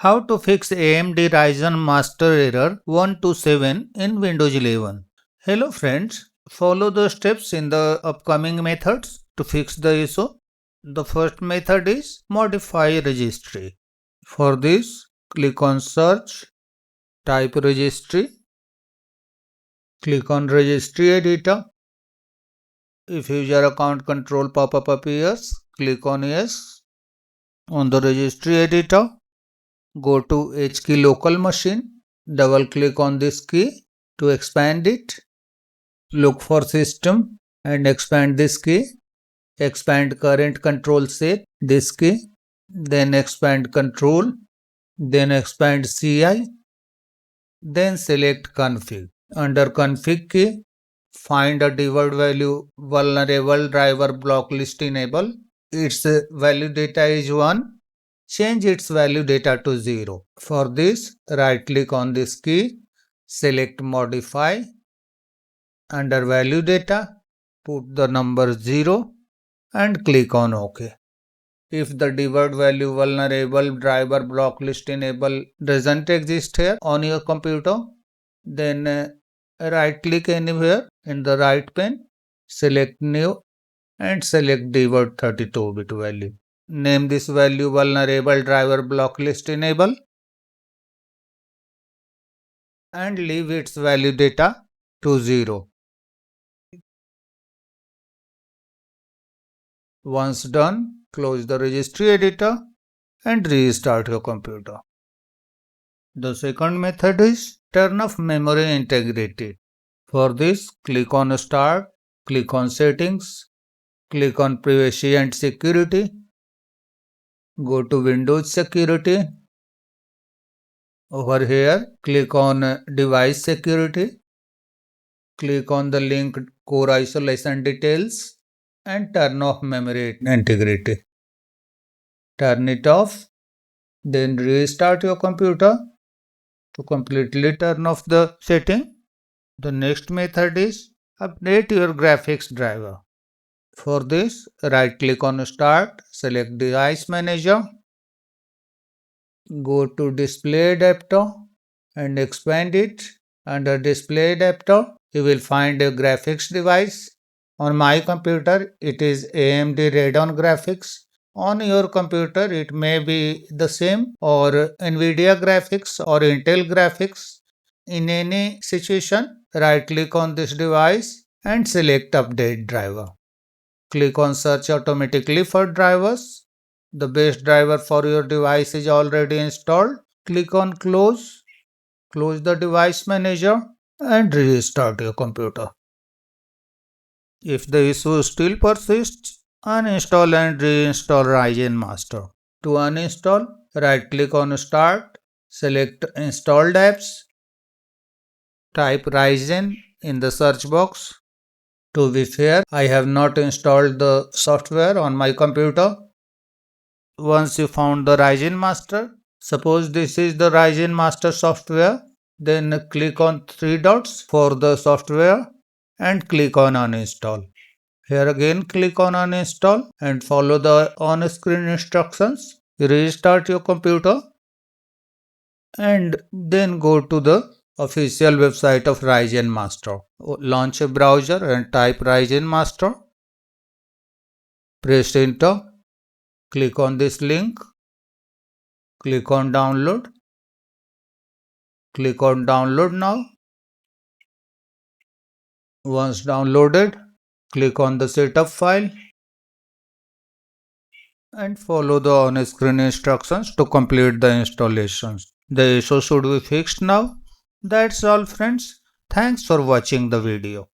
How to fix AMD Ryzen Master error 127 in Windows 11. Hello friends, follow the steps in the upcoming methods to fix the issue. The first method is modify registry. For this, click on search, type registry, click on registry editor. If user account control pop-up appears, click on yes. On the registry editor, go to H key local machine, double click on this key to expand it. Look for system and expand this key. Expand current control set, this key. Then expand control. Then expand CI. Then select config. Under config key, find a default value vulnerable driver block list enable. Its value data is 1. Change its value data to 0. For this, right click on this key, select modify. Under value data, put the number 0 and click on OK. If the default value vulnerable driver block list enable doesn't exist here on your computer, then right click anywhere in the right pane, select new and select default 32-bit value. Name this value vulnerable driver block list enable and leave its value data to 0. Once done, close the registry editor and restart your computer. The second method is turn off memory integrity. For this, click on Start, click on Settings, click on Privacy and Security, go to Windows Security. Over here, click on Device Security, click on the link Core Isolation Details and turn off memory integrity. Turn it off, then restart your computer to completely turn off the setting. The next method is update your graphics driver. For this, right click on Start, select Device Manager, go to Display Adapter and expand it. Under Display Adapter, you will find a graphics device. On my computer, it is AMD Radeon graphics. On your computer, it may be the same or NVIDIA graphics or Intel graphics. In any situation, right click on this device and select Update Driver. Click on Search automatically for drivers. The base driver for your device is already installed. Click on Close. Close the device manager and restart your computer. If the issue still persists, uninstall and reinstall Ryzen Master. To uninstall, right click on Start, select Installed Apps, type Ryzen in the search box. To be fair, I have not installed the software on my computer. Once you found the Ryzen Master, suppose this is the Ryzen Master software, then click on 3 dots for the software and click on uninstall. Here again click on uninstall and follow the on-screen instructions. Restart your computer and then go to the official website of Ryzen Master. Launch a browser and type Ryzen Master. Press enter. Click on this link. Click on download. Click on download now. Once downloaded, click on the setup file and follow the on-screen instructions to complete the installations. The issue should be fixed now. That's all friends. Thanks for watching the video.